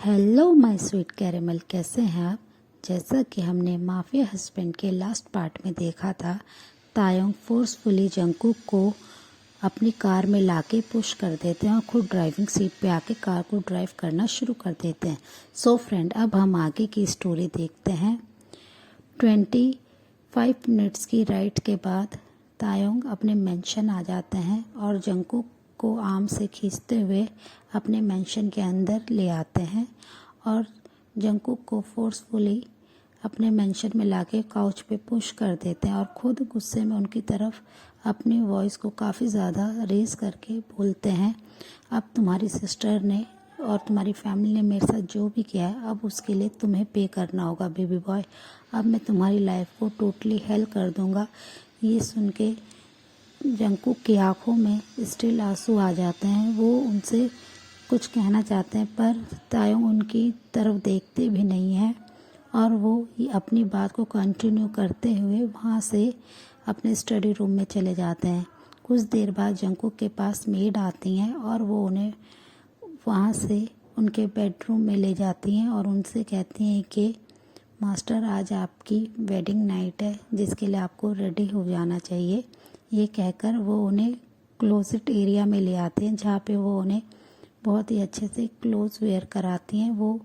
Hello my sweet caramel, कैसे हैं आप। जैसा कि हमने माफिया हस्बैंड के लास्ट पार्ट में देखा था, तायोंग फोर्सफुली जंगकुक को अपनी कार में लाके पुश कर देते हैं और खुद ड्राइविंग सीट पे आके कार को ड्राइव करना शुरू कर देते हैं। सो फ्रेंड, अब हम आगे की स्टोरी देखते हैं। 25 मिनट्स की राइड के बाद तायोंग अपने मेंशन आ जाते हैं और जंगकुक को आर्म से खींचते हुए अपने मेंशन के अंदर ले आते हैं और जंगकुक को फोर्सफुली अपने मेंशन में लाके काउच पे पुश कर देते हैं और खुद गुस्से में उनकी तरफ अपनी वॉइस को काफ़ी ज़्यादा रेज करके बोलते हैं, अब तुम्हारी सिस्टर ने और तुम्हारी फैमिली ने मेरे साथ जो भी किया है, अब उसके लिए तुम्हें पे करना होगा बेबी बॉय। अब मैं तुम्हारी लाइफ को टोटली हेल्प कर दूंगा। ये सुन के जंगकुक की आंखों में स्टिल आंसू आ जाते हैं। वो उनसे कुछ कहना चाहते हैं पर तायोंग उनकी तरफ देखते भी नहीं हैं और वो अपनी बात को कंटिन्यू करते हुए वहाँ से अपने स्टडी रूम में चले जाते हैं। कुछ देर बाद जंगकुक के पास मेड आती हैं और वो उन्हें वहाँ से उनके बेडरूम में ले जाती हैं और उनसे कहती हैं कि मास्टर, आज आपकी वेडिंग नाइट है जिसके लिए आपको रेडी हो जाना चाहिए। ये कहकर वो उन्हें क्लोजेट एरिया में ले आते हैं जहाँ पे वो उन्हें बहुत ही अच्छे से क्लोज वेयर कराती हैं। वो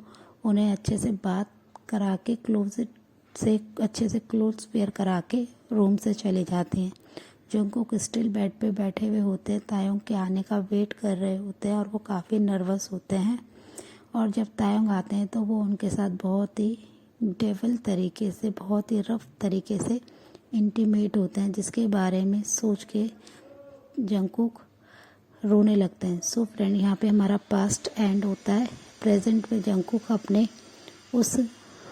उन्हें अच्छे से बात करा के क्लोजेट से अच्छे से क्लोज वेयर करा के रूम से चले जाते हैं। जंगकुक स्टिल बेड पे बैठे हुए होते हैं, तायोंग के आने का वेट कर रहे होते हैं और वो काफ़ी नर्वस होते हैं। और जब तायोंग आते हैं तो वो उनके साथ बहुत ही डेविल तरीके से, बहुत ही रफ तरीके से इंटीमेट होते हैं, जिसके बारे में सोच के जंगकुक रोने लगते हैं। सो फ्रेंड, यहाँ पे हमारा पास्ट एंड होता है। प्रेजेंट में जंगकुक अपने उस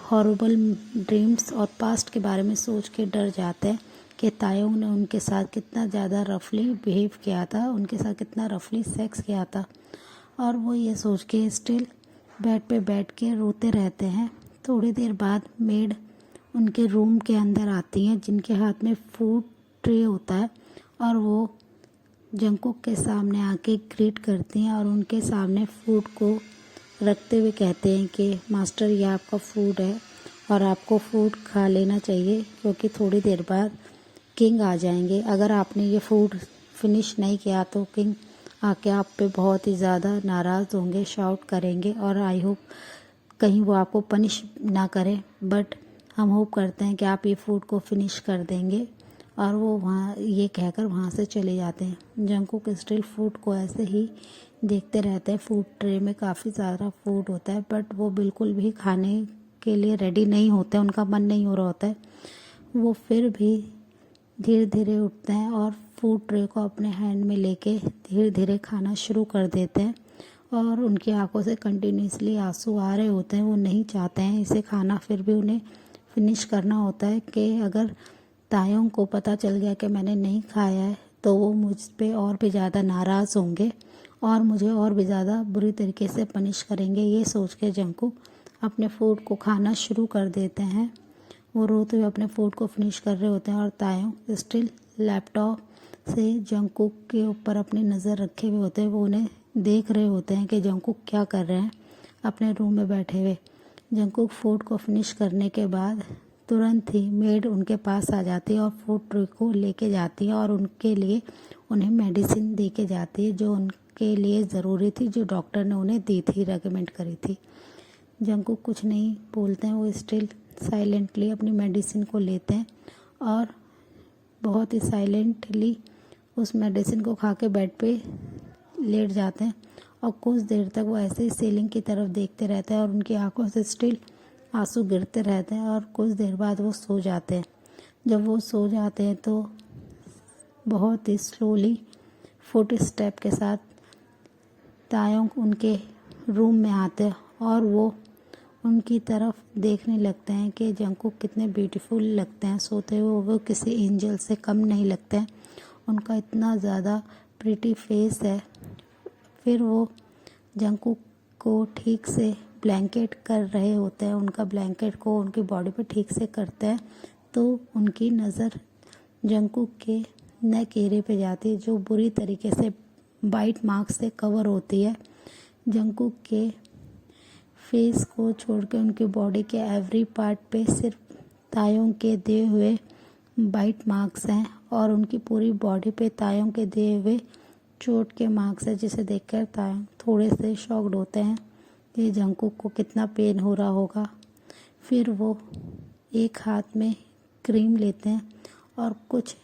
हॉरिबल ड्रीम्स और पास्ट के बारे में सोच के डर जाते हैं कि तायोंग ने उनके साथ कितना ज़्यादा रफली बिहेव किया था, उनके साथ कितना रफली सेक्स किया था। और वो ये सोच के स्टिल बेड पे बैठ के रोते रहते हैं। थोड़ी देर बाद मेड उनके रूम के अंदर आती हैं जिनके हाथ में फूड ट्रे होता है और वो जंगकुक के सामने आके ग्रीट करती हैं और उनके सामने फूड को रखते हुए कहते हैं कि मास्टर, ये आपका फूड है और आपको फूड खा लेना चाहिए क्योंकि थोड़ी देर बाद किंग आ जाएंगे। अगर आपने ये फूड फिनिश नहीं किया तो किंग आके आप पे बहुत ही ज़्यादा नाराज़ होंगे, शाउट करेंगे और आई होप कहीं वो आपको पनिश ना करें, बट हम होप करते हैं कि आप ये फूड को फिनिश कर देंगे। और वो वहाँ ये कहकर वहाँ से चले जाते हैं। जंगकुक स्टिल फूड को ऐसे ही देखते रहते हैं। फूड ट्रे में काफ़ी सारा फूड होता है बट वो बिल्कुल भी खाने के लिए रेडी नहीं होते, उनका मन नहीं हो रहा होता है। वो फिर भी धीरे धीरे उठते हैं और फूड ट्रे को अपने हैंड में लेके धीरे धीरे खाना शुरू कर देते हैं और उनकी आंखों से कंटिन्यूसली आंसू आ रहे होते हैं। वो नहीं चाहते हैं इसे खाना, फिर भी उन्हें फिनिश करना होता है कि अगर तायोंग को पता चल गया कि मैंने नहीं खाया है तो वो मुझ पे और भी ज़्यादा नाराज़ होंगे और मुझे और भी ज़्यादा बुरी तरीके से पनिश करेंगे। ये सोच के जंगकुक अपने फूड को खाना शुरू कर देते हैं। वो रोते हुए अपने फूड को फिनिश कर रहे होते हैं और तायोंग स्टिल लैपटॉप से जंगकुक के ऊपर अपनी नज़र रखे हुए होते हैं। वो उन्हें देख रहे होते हैं कि जंगकुक क्या कर रहे हैं अपने रूम में बैठे हुए। जंगकुक फूड को फिनिश करने के बाद तुरंत ही मेड उनके पास आ जाती है और फूड ट्रे को लेके जाती है और उनके लिए उन्हें मेडिसिन दे के जाती है जो उनके लिए ज़रूरी थी, जो डॉक्टर ने उन्हें दी थी, रेकमेंड करी थी। जंगकुक कुछ नहीं बोलते हैं, वो स्टिल साइलेंटली अपनी मेडिसिन को लेते हैं और बहुत ही साइलेंटली उस मेडिसिन को खा के बेड पे लेट जाते हैं और कुछ देर तक वो ऐसे ही सीलिंग की तरफ देखते रहते हैं और उनकी आंखों से स्टिल आंसू गिरते रहते हैं और कुछ देर बाद वो सो जाते हैं। जब वो सो जाते हैं तो बहुत ही स्लोली फुट स्टेप के साथ तायोंग उनके रूम में आते हैं और वो उनकी तरफ देखने लगते हैं कि जंगकुक कितने ब्यूटीफुल लगते हैं सोते हुए। वो किसी एंजल से कम नहीं लगते हैं, उनका इतना ज़्यादा प्रिटी फेस है। फिर वो जंगकुक को ठीक से ब्लैंकेट कर रहे होते हैं, उनका ब्लैंकेट को उनकी बॉडी पे ठीक से करते हैं तो उनकी नज़र जंगकुक के नेक एरिया पे जाती है जो बुरी तरीके से बाइट मार्क्स से कवर होती है। जंगकुक के फेस को छोड़ के उनकी बॉडी के एवरी पार्ट पे सिर्फ तायोंग के दिए हुए बाइट मार्क्स हैं और उनकी पूरी बॉडी पे तायोंग के दिए हुए चोट के मार्क्स हैं, जिसे देखकर तायोंग थोड़े से शॉक्ड होते हैं कि जंगकुक को कितना पेन हो रहा होगा। फिर वो एक हाथ में क्रीम लेते हैं और कुछ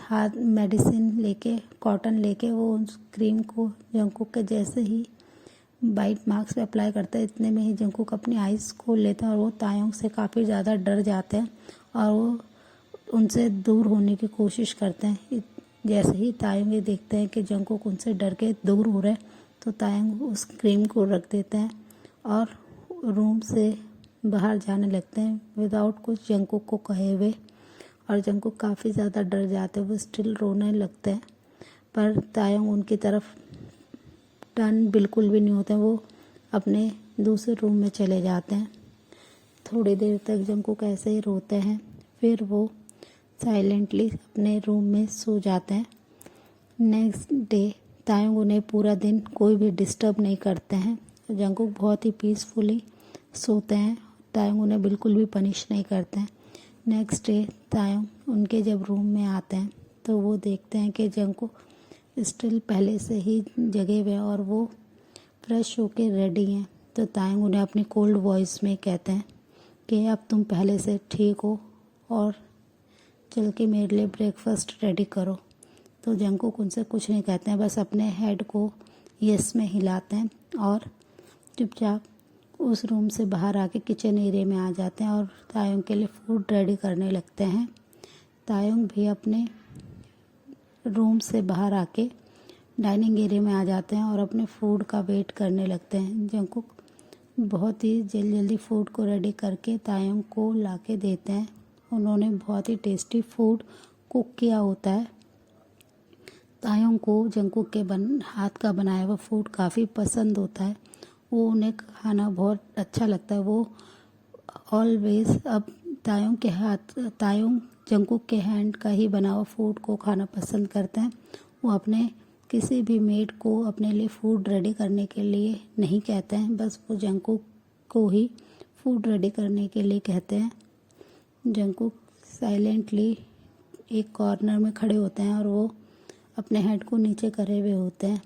हाथ मेडिसिन लेके, कॉटन लेके वो उस क्रीम को जंगकुक के जैसे ही बाइट मार्क्स पे अप्लाई करते हैं, इतने में ही जंगकुक अपनी आइज़ खोल लेते हैं और वो तायोंग से काफ़ी ज़्यादा डर जाते हैं और वो उनसे दूर होने की कोशिश करते हैं। जैसे ही तायोंग ये देखते हैं कि जंगकुक उनसे डर के दूर हो रहे हैं, तो तायोंग उस क्रीम को रख देते हैं और रूम से बाहर जाने लगते हैं विदाउट कुछ जंगकुक को कहे हुए। और जंगकुक काफ़ी ज़्यादा डर जाते हैं, वो स्टिल रोने लगते हैं, पर तायोंग उनकी तरफ टर्न बिल्कुल भी नहीं होते, वो अपने दूसरे रूम में चले जाते हैं। थोड़ी देर तक जंगकुक ऐसे ही रोते हैं, फिर वो साइलेंटली अपने रूम में सो जाते हैं। नेक्स्ट डे तायोंग उन्हें पूरा दिन कोई भी डिस्टर्ब नहीं करते हैं। जंगकुक बहुत ही पीसफुली सोते हैं, तायोंग उन्हें बिल्कुल भी पनिश नहीं करते हैं। नेक्स्ट डे तायोंग उनके जब रूम में आते हैं तो वो देखते हैं कि जंगकुक स्टिल पहले से ही जगे हुए हैं और वो फ्रेश होके रेडी हैं। तो तायोंग उन्हें अपनी कोल्ड वॉइस में कहते हैं कि अब तुम पहले से ठीक हो और चल के मेरे लिए ब्रेकफास्ट रेडी करो। तो जंगकुक उनसे कुछ नहीं कहते हैं, बस अपने हेड को यस में हिलाते हैं और चुपचाप उस रूम से बाहर आके किचन एरिया में आ जाते हैं और तायोंग के लिए फूड रेडी करने लगते हैं। तायोंग भी अपने रूम से बाहर आके डाइनिंग एरिया में आ जाते हैं और अपने फूड का वेट करने लगते हैं। जंगकुक बहुत ही जल्दी फूड को रेडी करके तायोंग को लाके देते हैं। उन्होंने बहुत ही टेस्टी फूड कुक किया होता है। तायोंग को जंगकुक के हाथ का बनाया हुआ फूड काफ़ी पसंद होता है, वो उन्हें खाना बहुत अच्छा लगता है। वो ऑलवेज अब तायोंग जंगकुक के हैंड का ही बना हुआ फूड को खाना पसंद करते हैं। वो अपने किसी भी मेड को अपने लिए फूड रेडी करने के लिए नहीं कहते हैं, बस वो जंगकुक को ही फूड रेडी करने के लिए कहते हैं। जंगकुक साइलेंटली एक कॉर्नर में खड़े होते हैं और वो अपने हेड को नीचे करे हुए होते हैं।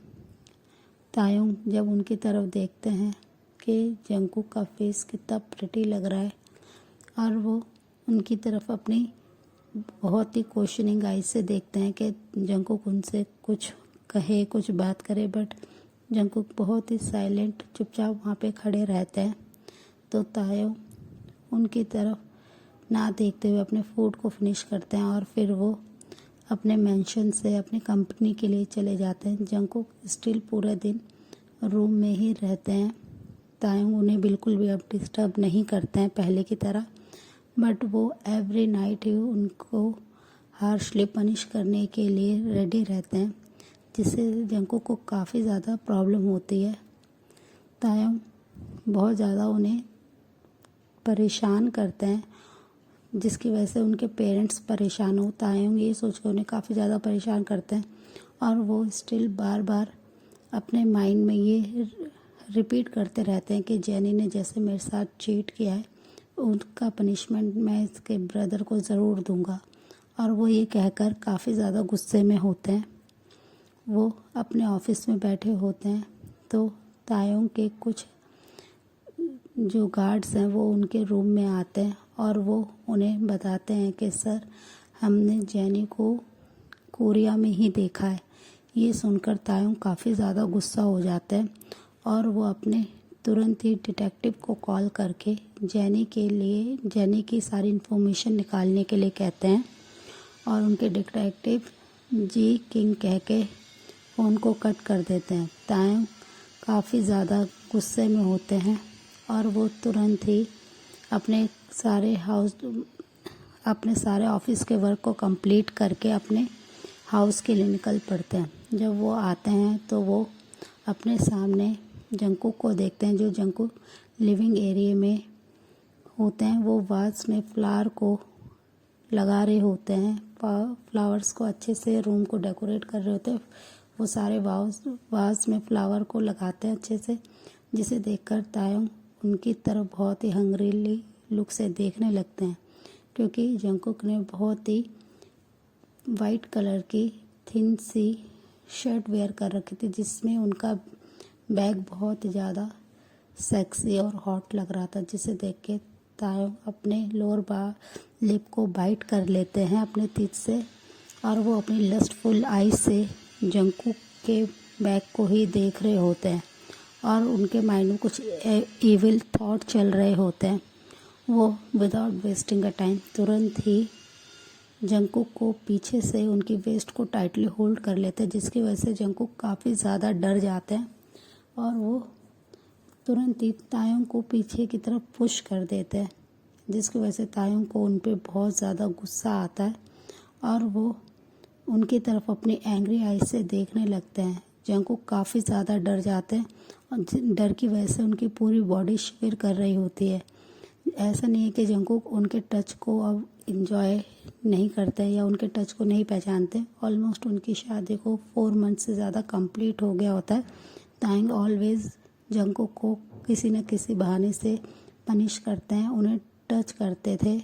तायोंग जब उनकी तरफ देखते हैं कि जंगकुक का फेस कितना प्रिटी लग रहा है और वो उनकी तरफ अपनी बहुत ही क्वेश्चनिंग आइज से देखते हैं कि जंगकुक उनसे कुछ कहे, कुछ बात करे, बट जंगकुक बहुत ही साइलेंट चुपचाप वहाँ पे खड़े रहते हैं। तो तायोंग उनकी तरफ ना देखते हुए अपने फूड को फिनिश करते हैं और फिर वो अपने मेंशन से अपनी कंपनी के लिए चले जाते हैं। जंगकुक स्टिल पूरे दिन रूम में ही रहते हैं। तायोंग उन्हें बिल्कुल भी अब डिस्टर्ब नहीं करते हैं पहले की तरह, बट वो एवरी नाइट ही उनको हार्शली पनिश करने के लिए रेडी रहते हैं, जिससे जंगकुक को काफ़ी ज़्यादा प्रॉब्लम होती है। तायोंग बहुत ज़्यादा उन्हें परेशान करते हैं, जिसकी वजह से उनके पेरेंट्स परेशान हो। तायोंग ये सोच कर उन्हें काफ़ी ज़्यादा परेशान करते हैं और वो स्टिल बार बार अपने माइंड में ये रिपीट करते रहते हैं कि जेनी ने जैसे मेरे साथ चीट किया है, उनका पनिशमेंट मैं इसके ब्रदर को ज़रूर दूंगा। और वो ये कहकर काफ़ी ज़्यादा गुस्से में होते हैं। वो अपने ऑफिस में बैठे होते हैं तो तायोंग के कुछ जो गार्ड्स हैं वो उनके रूम में आते हैं और वो उन्हें बताते हैं कि सर, हमने जेनी को कोरिया में ही देखा है। ये सुनकर तायोंग काफ़ी ज़्यादा गुस्सा हो जाते हैं और वो अपने तुरंत ही डिटेक्टिव को कॉल करके जेनी की सारी इन्फॉर्मेशन निकालने के लिए कहते हैं और उनके डिटेक्टिव जी किंग कह के फ़ोन को कट कर देते हैं। तायोंग काफ़ी ज़्यादा गुस्से में होते हैं और वो तुरंत ही अपने सारे ऑफिस के वर्क को कंप्लीट करके अपने हाउस के लिए निकल पड़ते हैं। जब वो आते हैं तो वो अपने सामने जंगकुक को देखते हैं, जो जंगकुक लिविंग एरिया में होते हैं। वो वाज में फ्लावर को लगा रहे होते हैं, फ्लावर्स को अच्छे से रूम को डेकोरेट कर रहे होते हैं। वो सारे वाज में फ्लावर को लगाते हैं अच्छे से। जिसे देखकर तायोंग उनकी तरफ बहुत ही हंग्रीली लुक से देखने लगते हैं, क्योंकि जंगकुक ने बहुत ही वाइट कलर की थिन सी शर्ट वेयर कर रखी थी, जिसमें उनका बैग बहुत ही ज़्यादा सेक्सी और हॉट लग रहा था, जिसे देख के तायोंग अपने लोअर लिप को बाइट कर लेते हैं अपने टीथ से, और वो अपनी लस्टफुल आईज से जंगकुक के बैग को ही देख रहे होते हैं और उनके माइंड में कुछ इविल थॉट चल रहे होते हैं। वो विदाउट वेस्टिंग अ टाइम तुरंत ही जंगकुक को पीछे से उनकी वेस्ट को टाइटली होल्ड कर लेते हैं, जिसकी वजह से जंगकुक काफ़ी ज़्यादा डर जाते हैं और वो तुरंत ही तायोंग को पीछे की तरफ पुश कर देते हैं, जिसकी वजह से तायोंग को उन पर बहुत ज़्यादा गुस्सा आता है और वो उनकी तरफ अपनी एंग्री आइज से देखने लगते हैं। जंगकुक काफ़ी ज़्यादा डर जाते हैं और डर की वजह से उनकी पूरी बॉडी शिवर कर रही होती है। ऐसा नहीं है कि जंगकुक उनके टच को अब इंजॉय नहीं करते या उनके टच को नहीं पहचानते। ऑलमोस्ट उनकी शादी को 4 मंथ से ज़्यादा कंप्लीट हो गया होता है। तायोंग ऑलवेज जंगकुक को किसी न किसी बहाने से पनिश करते हैं, उन्हें टच करते थे,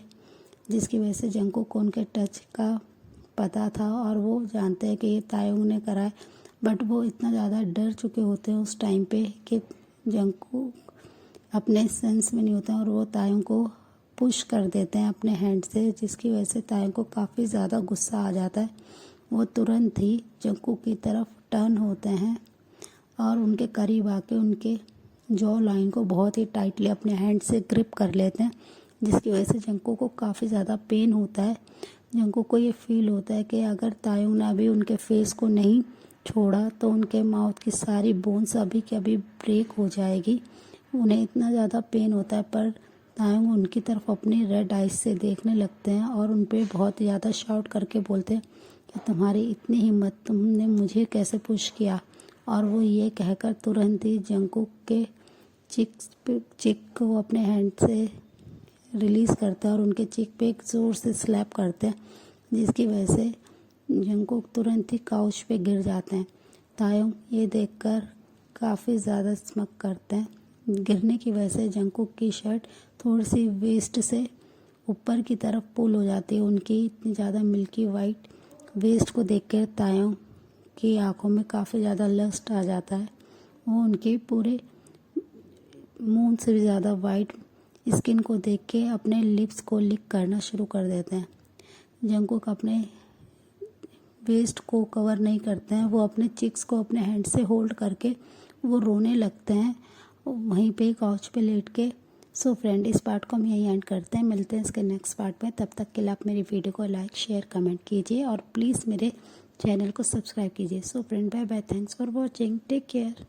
जिसकी वजह से जंगकुक को उनके टच का पता था और वो जानते हैं कि ये तायोंग ने करा है, बट वो इतना ज़्यादा डर चुके होते हैं उस टाइम पे कि जंगकुक अपने सेंस में नहीं होते हैं और वो तायोंग को पुश कर देते हैं अपने हैंड से, जिसकी वजह से तायोंग को काफ़ी ज़्यादा गुस्सा आ जाता है। वो तुरंत ही जंगकुक की तरफ टर्न होते हैं और उनके करीब आके उनके जॉ लाइन को बहुत ही टाइटली अपने हैंड से ग्रिप कर लेते हैं, जिसकी वजह से जंगकुक को काफ़ी ज़्यादा पेन होता है। जंगकुक को ये फील होता है कि अगर तायोंग ने अभी उनके फेस को नहीं छोड़ा तो उनके माउथ की सारी बोन्स अभी के अभी ब्रेक हो जाएगी। उन्हें इतना ज़्यादा पेन होता है, पर तायोंग उनकी तरफ अपनी रेड आइज से देखने लगते हैं और उन पर बहुत ज़्यादा शाउट करके बोलते हैं कि तुम्हारी इतनी हिम्मत, तुमने मुझे कैसे पुश किया। और वो ये कहकर तुरंत ही जंगकुक के चिक को अपने हैंड से रिलीज़ करते हैं और उनके चिक पे एक ज़ोर से स्लैप करते हैं, जिसकी वजह से जंगकुक तुरंत ही काउच पे गिर जाते हैं। तायोंग ये देखकर काफ़ी ज़्यादा स्मक करते हैं। गिरने की वजह से जंगकुक की शर्ट थोड़ी सी वेस्ट से ऊपर की तरफ पुल हो जाती है। उनकी इतनी ज़्यादा मिल्की वाइट वेस्ट को देखकर तायोंग की आंखों में काफ़ी ज़्यादा लस्ट आ जाता है। वो उनके पूरे मुंह से भी ज़्यादा वाइट स्किन को देख के अपने लिप्स को लिक करना शुरू कर देते हैं। जंगकुक अपने वेस्ट को कवर नहीं करते हैं, वो अपने चिक्स को अपने हैंड से होल्ड करके वो रोने लगते हैं वहीं पे काउच पे लेट के। सो फ्रेंड, इस पार्ट को हम यहीं एंड करते हैं। मिलते हैं इसके नेक्स्ट पार्ट में। तब तक के लिए आप मेरी वीडियो को लाइक, शेयर, कमेंट कीजिए और प्लीज़ मेरे चैनल को सब्सक्राइब कीजिए। So friend, bye bye, thanks for watching, take care.